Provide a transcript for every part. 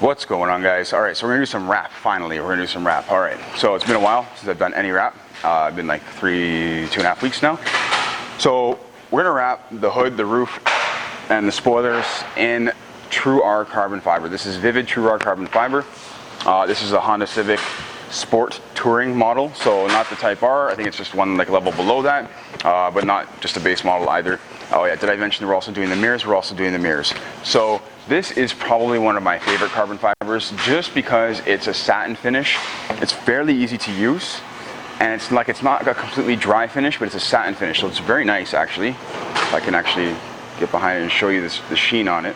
What's going on, guys? All right, so we're gonna do some wrap. Finally, we're gonna do some wrap. All right, so it's been a while since I've done any wrap. I've been like 2.5 weeks now. So we're gonna wrap the hood, the roof, and the spoilers in True R carbon fiber. This is Vivid True R carbon fiber. This is a Honda Civic Sport Touring model, so not the Type R. I think it's just one like level below that, but not just a base model either. Oh yeah, did I mention we're also doing the mirrors? We're also doing the mirrors. So this is probably one of my favorite carbon fibers just because it's a satin finish. It's fairly easy to use, and it's not a completely dry finish, but it's a satin finish, so it's very nice actually. If I can actually get behind it and show you the sheen on it.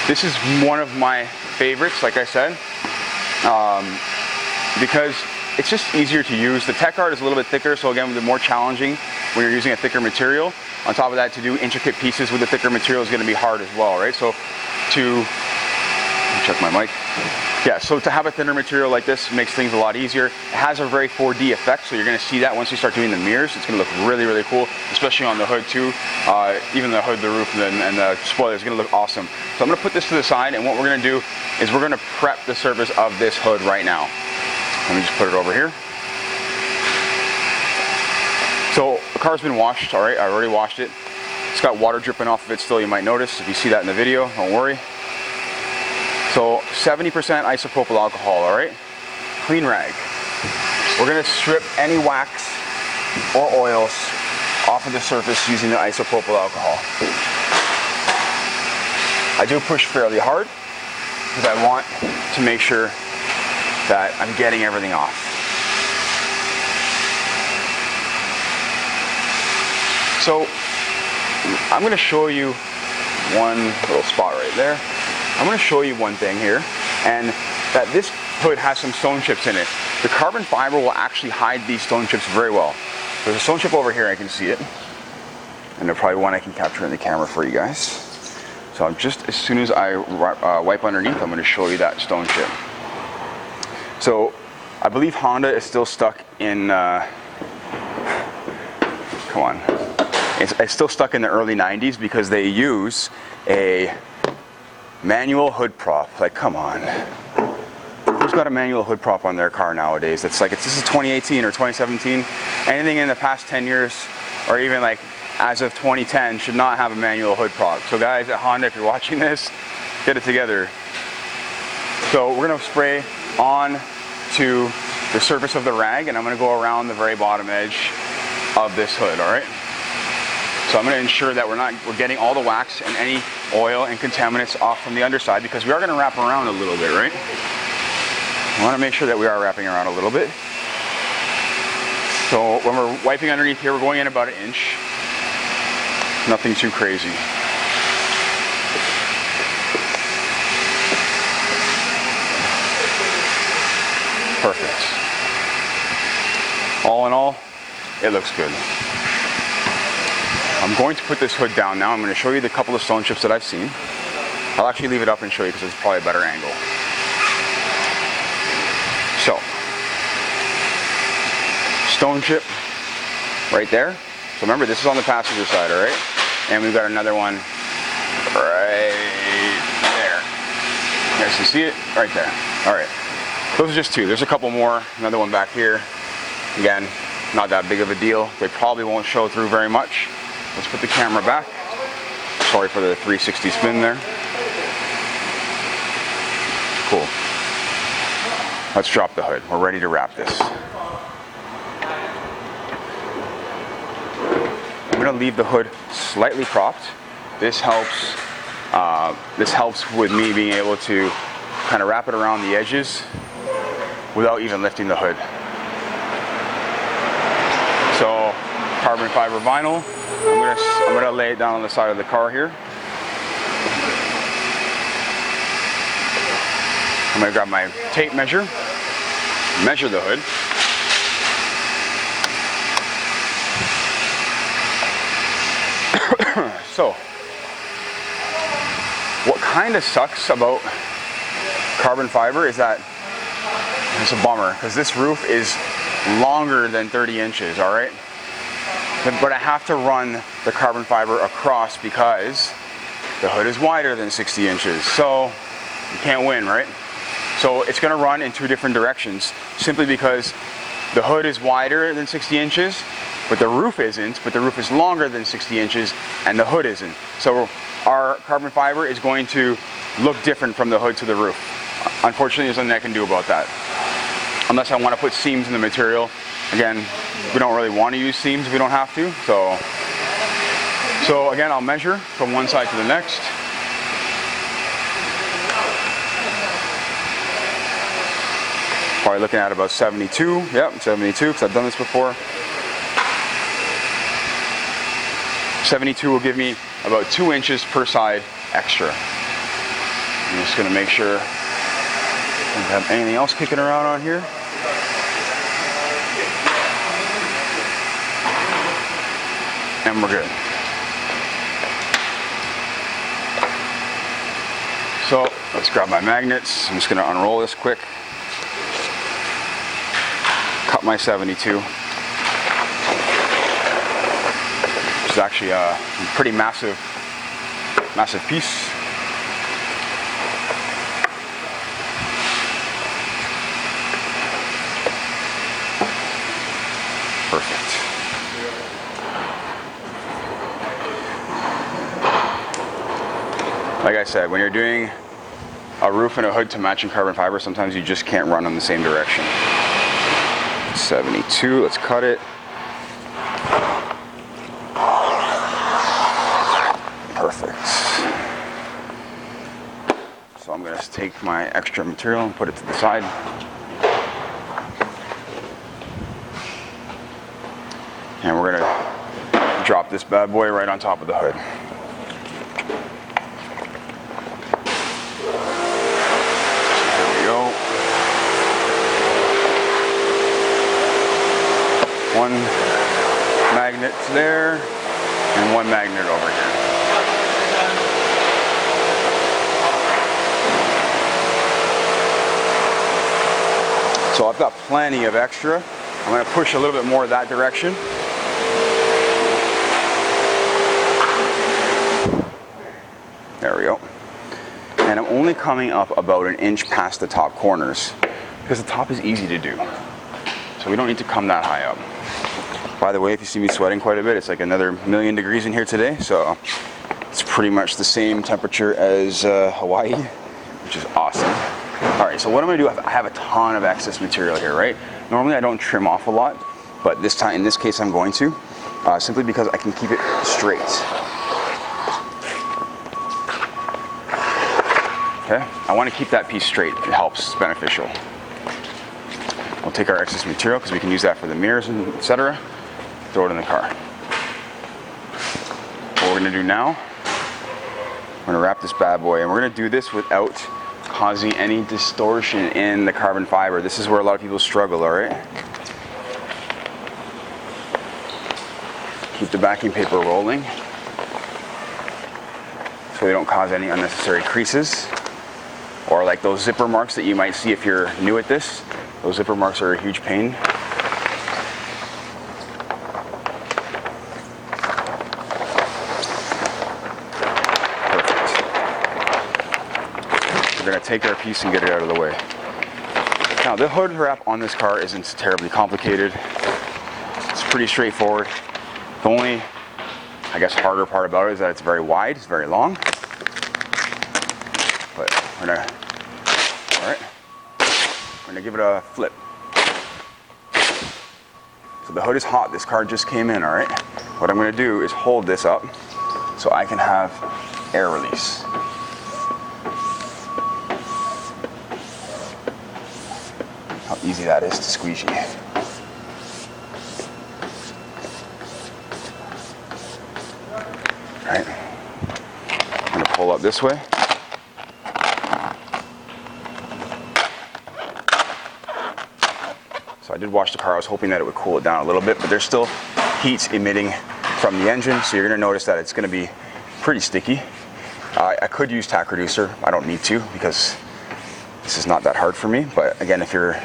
This is one of my favorites, like I said, because it's just easier to use. The Tech Art is a little bit thicker, so again, the more challenging when you're using a thicker material. On top of that, to do intricate pieces with the thicker material is going to be hard as well, right? So check my mic. Yeah, so to have a thinner material like this makes things a lot easier. It has a very 4D effect, so you're going to see that once you start doing the mirrors. It's going to look really, really cool, especially on the hood too. Even the hood, the roof, and the spoiler is going to look awesome. So I'm going to put this to the side, and what we're going to do is we're going to prep the surface of this hood right now. Let me just put it over here. So the car's been washed, all right, I already washed it. It's got water dripping off of it still, you might notice. If you see that in the video, don't worry. So 70% isopropyl alcohol, all right? Clean rag. We're gonna strip any wax or oils off of the surface using the isopropyl alcohol. I do push fairly hard because I want to make sure that I'm getting everything off. So I'm going to show you one little spot right there. I'm going to show you one thing here, and that this hood has some stone chips in it. The carbon fiber will actually hide these stone chips very well. There's a stone chip over here, I can see it, and there's probably one I can capture in the camera for you guys. So I'm just, as soon as I wipe underneath, I'm going to show you that stone chip. So I believe Honda is still stuck in, come on. It's still stuck in the early 90s because they use a manual hood prop. Like, come on. Who's got a manual hood prop on their car nowadays? It's like, this is 2018 or 2017. Anything in the past 10 years, or even like as of 2010, should not have a manual hood prop. So guys at Honda, if you're watching this, get it together. So we're gonna spray on to the surface of the rag, and I'm gonna go around the very bottom edge of this hood, all right? So I'm going to ensure that we're getting all the wax and any oil and contaminants off from the underside, because we are going to wrap around a little bit, right? I want to make sure that we are wrapping around a little bit. So when we're wiping underneath here, we're going in about 1 inch. Nothing too crazy. Perfect. All in all, it looks good. I'm going to put this hood down now. I'm going to show you the couple of stone chips that I've seen. I'll actually leave it up and show you because it's probably a better angle. So, stone chip right there. So remember, this is on the passenger side, all right? And we've got another one right there. You guys can see it right there. All right. Those are just two. There's a couple more. Another one back here. Again, not that big of a deal. They probably won't show through very much. Let's put the camera back. Sorry for the 360 spin there. Cool. Let's drop the hood. We're ready to wrap this. I'm going to leave the hood slightly propped. This helps with me being able to kind of wrap it around the edges without even lifting the hood. So, carbon fiber vinyl. I'm gonna lay it down on the side of the car here. I'm gonna grab my tape measure, measure the hood. So, what kind of sucks about carbon fiber is that it's a bummer, because this roof is longer than 30 inches, all right? But I have to run the carbon fiber across because the hood is wider than 60 inches. So You can't win, right? So it's going to run in two different directions simply because the hood is wider than 60 inches, but the roof isn't, but the roof is longer than 60 inches and the hood isn't. So our carbon fiber is going to look different from the hood to the roof. Unfortunately, there's nothing I can do about that. Unless I want to put seams in the material. Again, we don't really want to use seams if we don't have to. So again, I'll measure from one side to the next. Probably looking at about 72. Yep, 72, because I've done this before. 72 will give me about 2 inches per side extra. I'm just going to make sure I don't have anything else kicking around on here. And we're good. So let's grab my magnets. I'm just going to unroll this quick. Cut my 72. Which is actually a pretty massive piece. Perfect. Like I said, when you're doing a roof and a hood to matching carbon fiber, sometimes you just can't run in the same direction. 72, let's cut it. Perfect. So I'm going to take my extra material and put it to the side. And we're going to drop this bad boy right on top of the hood. There we go. One magnet there and one magnet over here. So I've got plenty of extra. I'm going to push a little bit more that direction. There we go. And I'm only coming up about an inch past the top corners because the top is easy to do. So we don't need to come that high up. By the way, if you see me sweating quite a bit, it's like another 1,000,000 degrees in here today. So it's pretty much the same temperature as Hawaii, which is awesome. All right, so what I'm going to do, I have a ton of excess material here, right? Normally I don't trim off a lot, but this time, in this case, I'm going to, simply because I can keep it straight. Okay, I want to keep that piece straight. It helps, it's beneficial. We'll take our excess material because we can use that for the mirrors and etc. Throw it in the car. What we're going to do now, we're going to wrap this bad boy, and we're going to do this without causing any distortion in the carbon fiber. This is where a lot of people struggle, all right? Keep the backing paper rolling so they don't cause any unnecessary creases or like those zipper marks that you might see if you're new at this. Those zipper marks are a huge pain. We're going to take our piece and get it out of the way. Now, the hood wrap on this car isn't terribly complicated. It's pretty straightforward. The only, I guess, harder part about it is that it's very wide, it's very long. But we're going to, all right, we're going to give it a flip. So the hood is hot. This car just came in, all right? What I'm going to do is hold this up so I can have air release. How easy that is to squeegee. Right. I'm going to pull up this way. So I did wash the car. I was hoping that it would cool it down a little bit, but there's still heat emitting from the engine, so you're going to notice that it's going to be pretty sticky. I could use tack reducer. I don't need to because this is not that hard for me, but again, if you're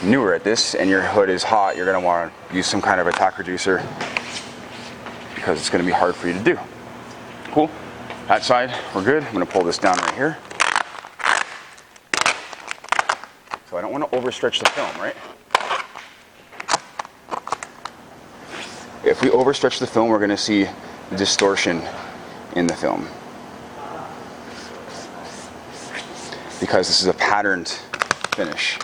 newer at this and your hood is hot, you're going to want to use some kind of a tack reducer because it's going to be hard for you to do. Cool. That side, we're good. I'm going to pull this down right here. So I don't want to overstretch the film, right? If we overstretch the film, we're going to see distortion in the film. Because this is a patterned finish.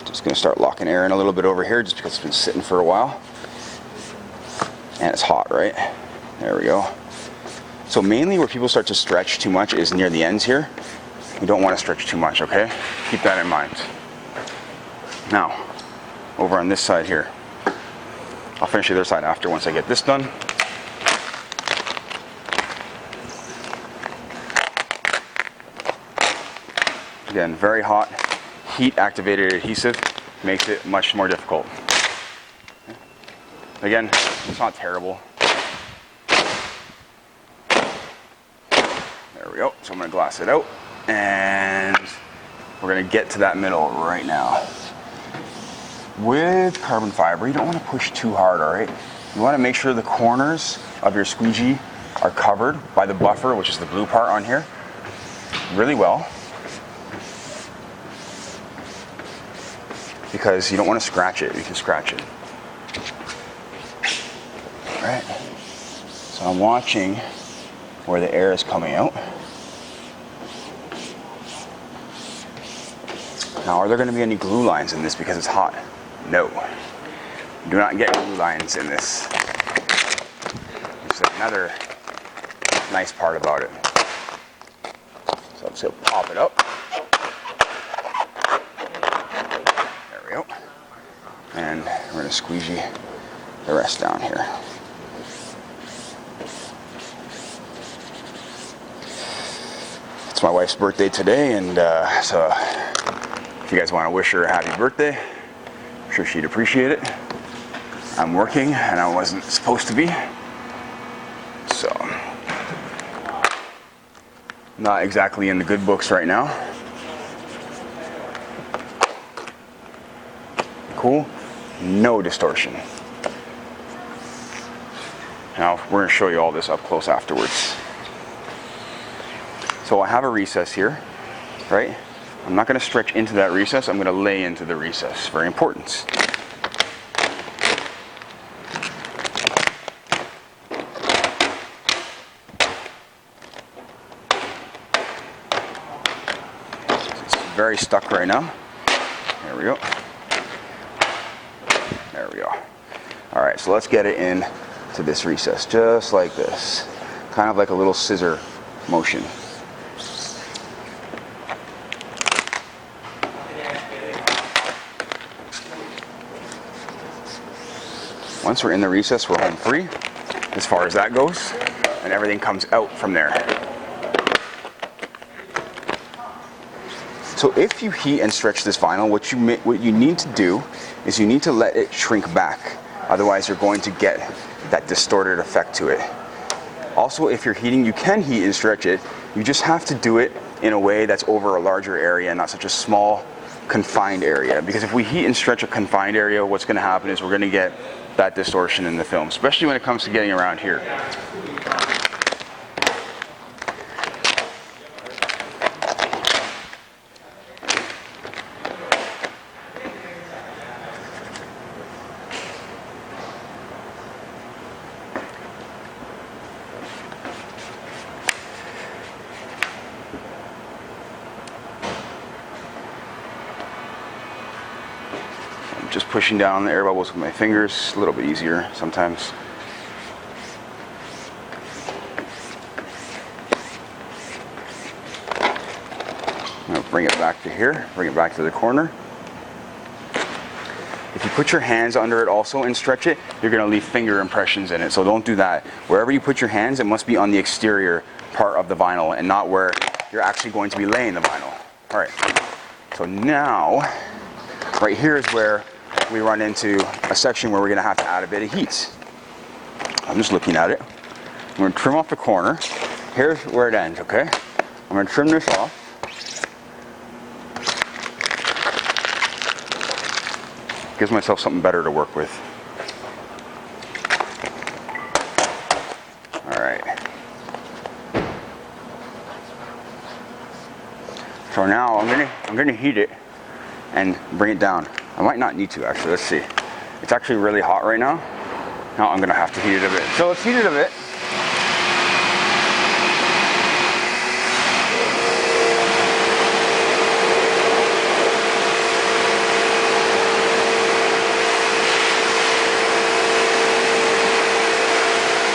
Just going to start locking air in a little bit over here just because it's been sitting for a while. And it's hot, right? There we go. So mainly where people start to stretch too much is near the ends here. You don't want to stretch too much, okay? Keep that in mind. Now, over on this side here. I'll finish the other side after once I get this done. Again, very hot, heat-activated adhesive makes it much more difficult. Again, it's not terrible. There we go. So I'm going to glass it out, and we're going to get to that middle right now. With carbon fiber, you don't want to push too hard, all right? You want to make sure the corners of your squeegee are covered by the buffer, which is the blue part on here, really well. Because you don't want to scratch it. You can scratch it. All right. So I'm watching where the air is coming out. Now, are there going to be any glue lines in this because it's hot? No. Do not get glue lines in this. There's another nice part about it. So I'm just going to pop it up. There we go. And we're going to squeegee the rest down here. It's my wife's birthday today, and so if you guys want to wish her a happy birthday, I'm sure she'd appreciate it. I'm working and I wasn't supposed to be, so not exactly in the good books right now. Cool, no distortion. Now we're going to show you all this up close afterwards. So I have a recess here, right? I'm not going to stretch into that recess, I'm going to lay into the recess. Very important. It's very stuck right now. There we go. There we go. All right, so let's get it in to this recess, just like this. Kind of like a little scissor motion. Once we're in the recess, we're home free, as far as that goes, and everything comes out from there. So if you heat and stretch this vinyl, what you need to do is you need to let it shrink back. Otherwise, you're going to get that distorted effect to it. Also, if you're heating, you can heat and stretch it. You just have to do it in a way that's over a larger area, not such a small, confined area. Because if we heat and stretch a confined area, what's going to happen is we're going to get that distortion in the film, especially when it comes to getting around here. Just pushing down the air bubbles with my fingers, a little bit easier sometimes. I'm going to bring it back to here, bring it back to the corner. If you put your hands under it also and stretch it, you're going to leave finger impressions in it, so don't do that. Wherever you put your hands, it must be on the exterior part of the vinyl and not where you're actually going to be laying the vinyl. All right, so now, right here is where we run into a section where we're going to have to add a bit of heat. I'm just looking at it. I'm going to trim off the corner. Here's where it ends, okay? I'm going to trim this off. Gives myself something better to work with. All right. So now I'm gonna heat it and bring it down. I might not need to actually. Let's see. It's actually really hot right now. Now I'm gonna have to heat it a bit. So let's heat it a bit.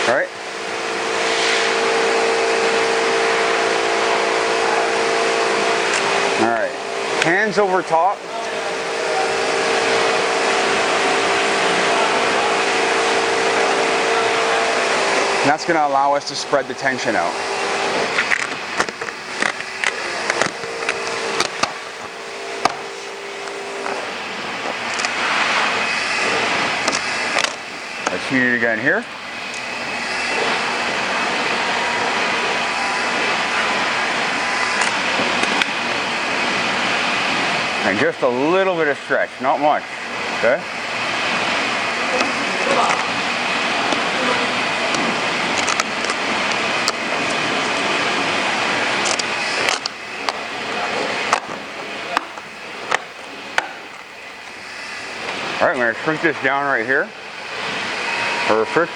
All right. All right. Hands over top. And that's going to allow us to spread the tension out. Let's heat it again here. And just a little bit of stretch, not much, okay? All right, I'm gonna shrink this down right here. Perfect.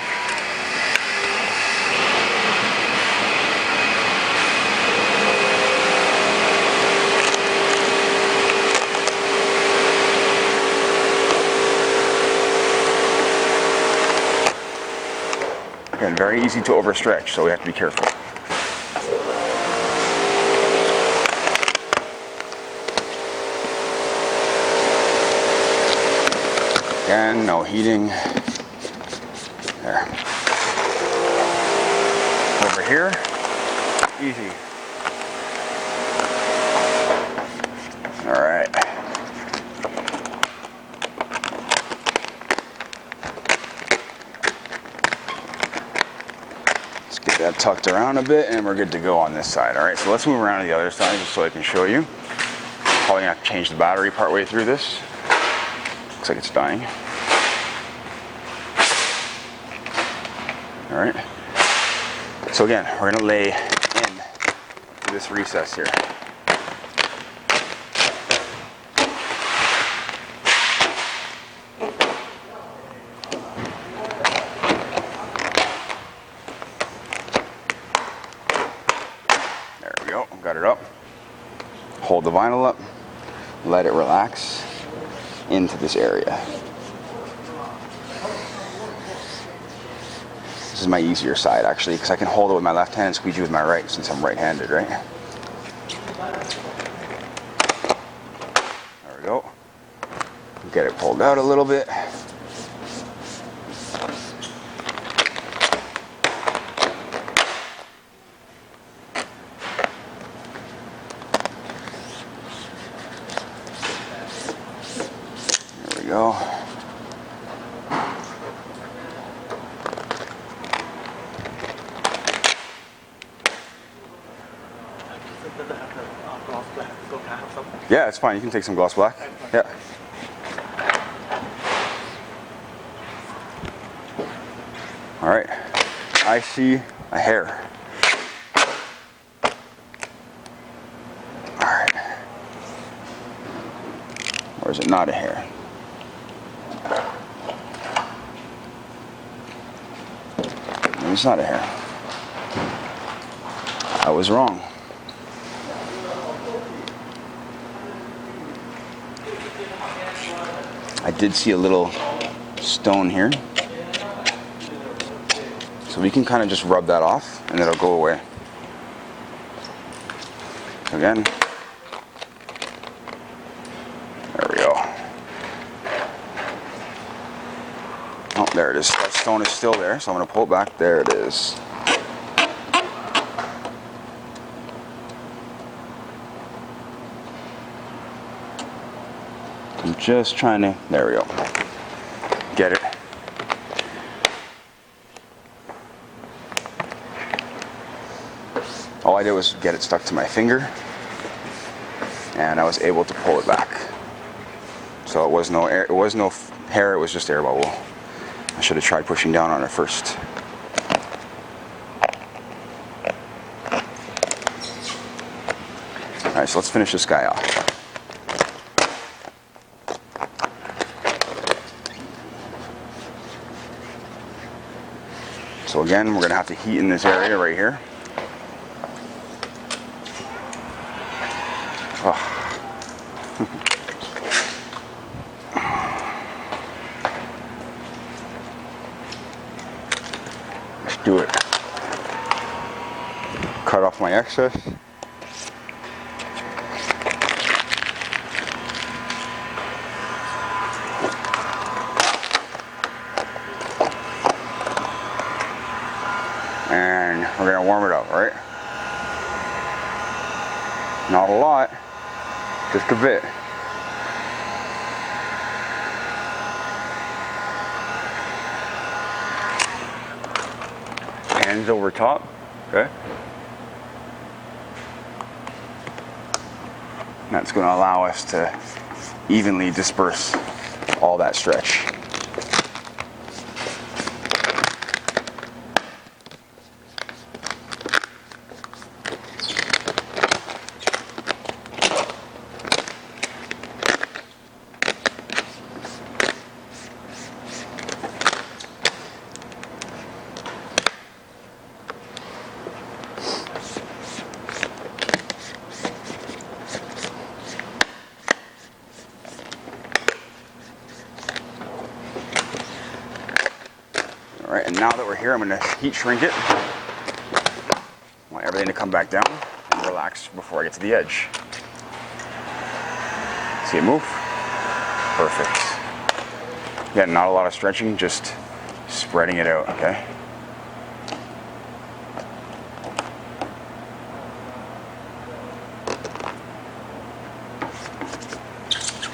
Again, very easy to overstretch, so we have to be careful. Again, no heating. There. Over here, easy. All right. Let's get that tucked around a bit and we're good to go on this side. All right, so let's move around to the other side just so I can show you. Probably gonna have to change the battery partway through this. Looks like it's dying. All right. So again, we're gonna lay in this recess here. There we go, got it up. Hold the vinyl up, let it relax into this area. This is my easier side actually, because I can hold it with my left hand and squeegee with my right since I'm right-handed, right? There we go. Get it pulled out a little bit. There we go. Yeah, it's fine. You can take some gloss black. Yeah. All right. I see a hair. All right. Or is it not a hair? Maybe it's not a hair. I was wrong. I did see a little stone here. So we can kind of just rub that off and it'll go away. Again. There we go. Oh, there it is. That stone is still there, so I'm going to pull it back. There it is. I'm just trying to, there we go. Get it. All I did was get it stuck to my finger and I was able to pull it back. So it was no air, it was no hair, it was just air bubble. I should have tried pushing down on it first. All right, so let's finish this guy off. So again, we're gonna have to heat in this area right here. Oh. Let's do it. Cut off my excess. And we're gonna warm it up, right? Not a lot, just a bit. Hands over top, okay? That's gonna allow us to evenly disperse all that stretch. All right, and now that we're here, I'm gonna heat shrink it. I want everything to come back down and relax before I get to the edge. See it move? Perfect. Again, not a lot of stretching, just spreading it out, okay?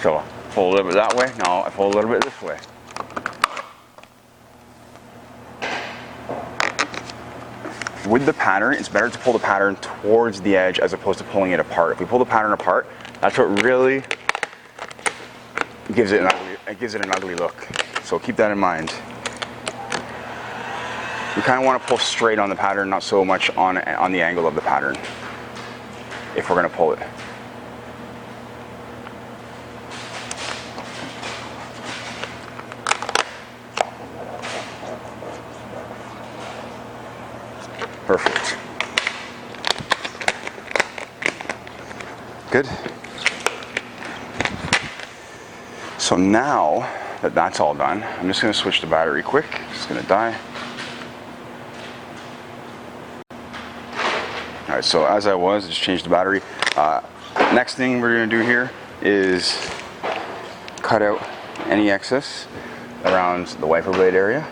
So, pull a little bit that way, now I pull a little bit this way. With the pattern, it's better to pull the pattern towards the edge as opposed to pulling it apart. If we pull the pattern apart, that's what really gives it an ugly look. So keep that in mind. We kind of want to pull straight on the pattern, not so much on the angle of the pattern, if we're going to pull it. Perfect. Good. So now that that's all done, I'm just going to switch the battery quick. It's going to die. All right, so as I just changed the battery. Next thing we're going to do here is cut out any excess around the wiper blade area.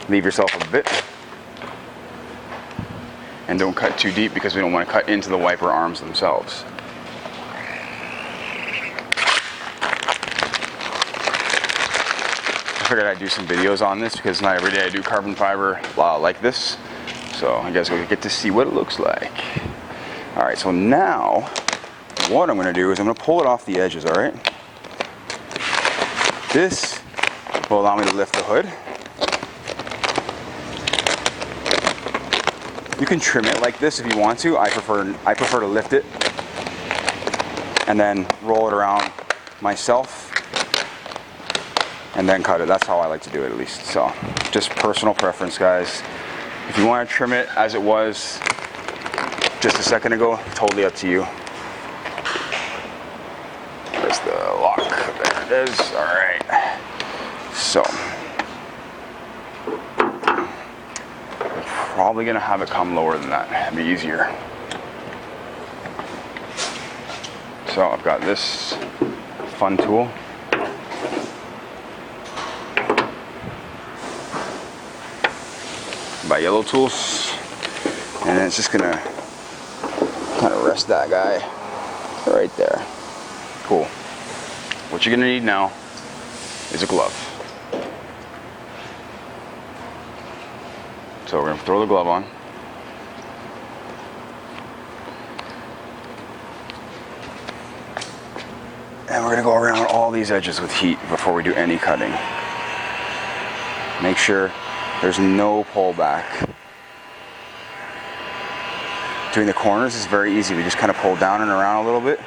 Leave yourself a bit. And don't cut too deep because we don't want to cut into the wiper arms themselves. I figured I'd do some videos on this because not every day I do carbon fiber like this. So I guess we get to see what it looks like. All right, so now what I'm going to do is I'm going to pull it off the edges, all right? This will allow me to lift the hood. You can trim it like this if you want to. I prefer to lift it and then roll it around myself and then cut it. That's how I like to do it, at least. So just personal preference, guys. If you want to trim it as it was just a second ago, totally up to you. There's the lock. There it is. All right. So probably gonna have it come lower than that. It'd be easier. So I've got this fun tool. By Yellow Tools, and it's just gonna kind of rest that guy right there. Cool. What you're gonna need now is a glove. So we're gonna throw the glove on. And we're gonna go around all these edges with heat before we do any cutting. Make sure there's no pullback. Between the corners is very easy. We just kind of pull down and around a little bit.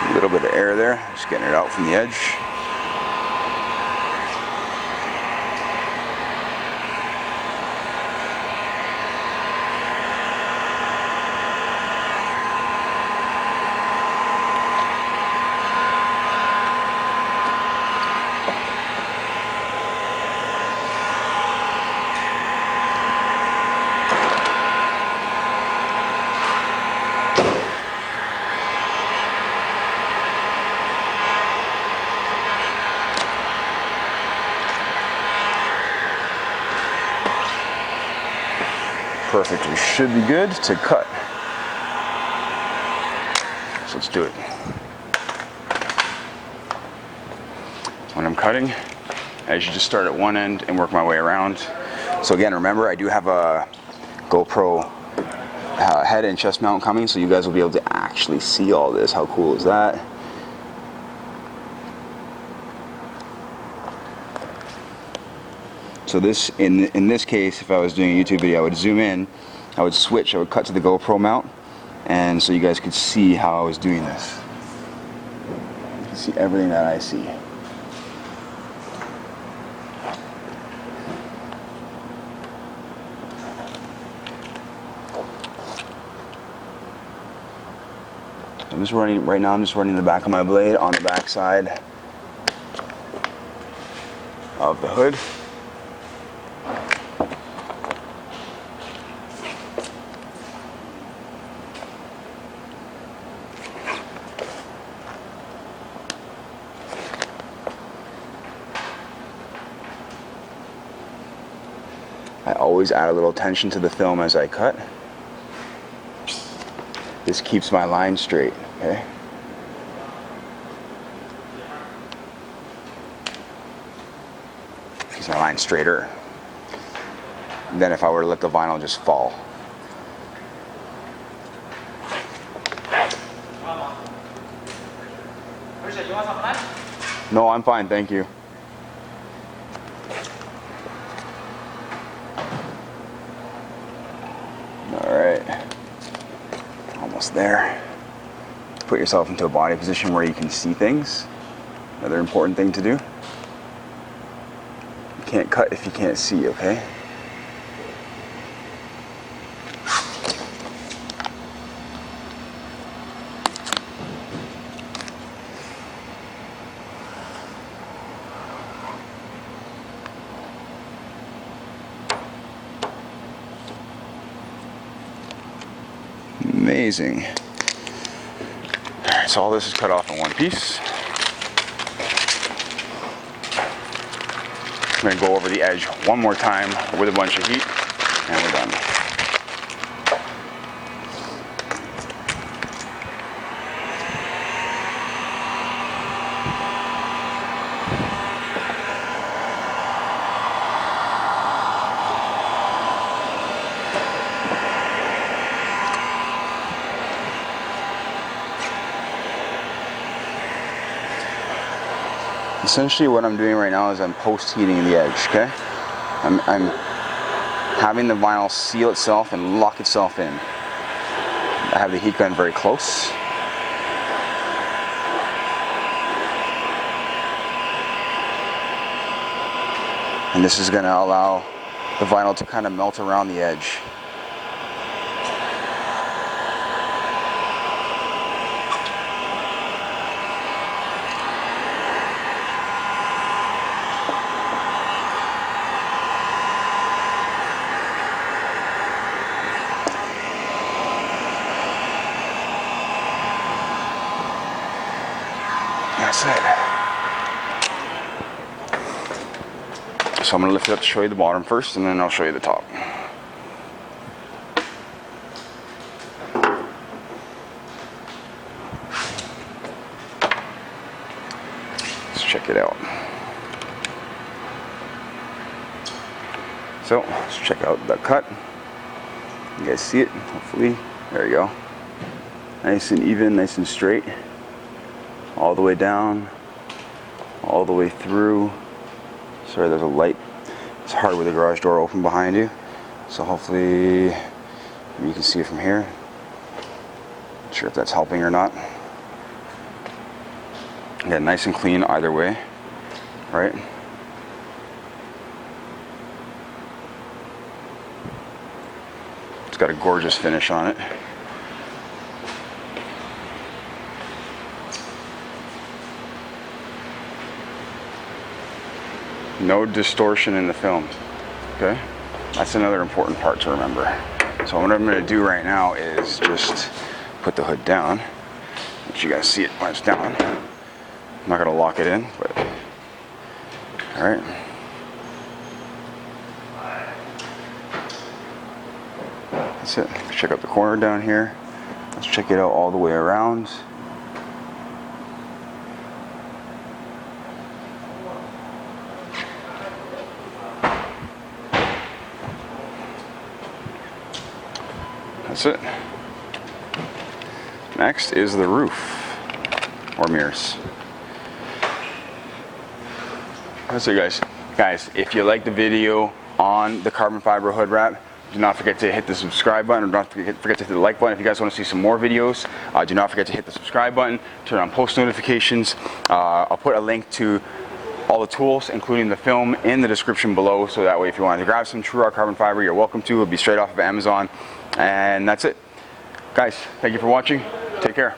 A little bit of air there, just getting it out from the edge. Perfect, we should be good to cut. So let's do it. When I'm cutting, I should just start at one end and work my way around. So again, remember I do have a GoPro head and chest mount coming, so you guys will be able to actually see all this. How cool is that? So this, in this case, if I was doing a YouTube video, I would zoom in, I would switch, I would cut to the GoPro mount, and so you guys could see how I was doing this. You can see everything that I see. I'm just running, right now I'm just running the back of my blade on the back side of the hood. I always add a little tension to the film as I cut. This keeps my line straight, okay? Keeps my line straighter than if I were to let the vinyl just fall. No, I'm fine, thank you. Alright, almost there. Put yourself into a body position where you can see things. Another important thing to do. You can't cut if you can't see, okay? Amazing. Alright, so all this is cut off in one piece. I'm going to go over the edge one more time with a bunch of heat, and we're done. Essentially what I'm doing right now is I'm post-heating the edge, okay? I'm having the vinyl seal itself and lock itself in. I have the heat gun very close. And this is going to allow the vinyl to kind of melt around the edge. That's it. So I'm going to lift it up to show you the bottom first, and then I'll show you the top. Let's check it out. So let's check out the cut. You guys see it, hopefully. There you go. Nice and even, nice and straight. All the way down, all the way through. Sorry, there's a light. It's hard with the garage door open behind you. So hopefully you can see it from here. Not sure if that's helping or not. Again, nice and clean either way, right? It's got a gorgeous finish on it. No distortion in the film, okay? That's another important part to remember. So what I'm gonna do right now is just put the hood down. Let you guys see it when it's down. I'm not gonna lock it in, but, all right. That's it. Let's check out the corner down here. Let's check it out all the way around. That's it. Next is the roof or mirrors. That's it, guys. Guys, if you like the video on the carbon fiber hood wrap, do not forget to hit the subscribe button, or don't forget to hit the like button. If you guys want to see some more videos, do not forget to hit the subscribe button, turn on post notifications. I'll put a link to all the tools, including the film, in the description below, so that way if you want to grab some TrueRock carbon fiber, you're welcome to. It'll be straight off of Amazon. And that's it. Guys, thank you for watching. Take care.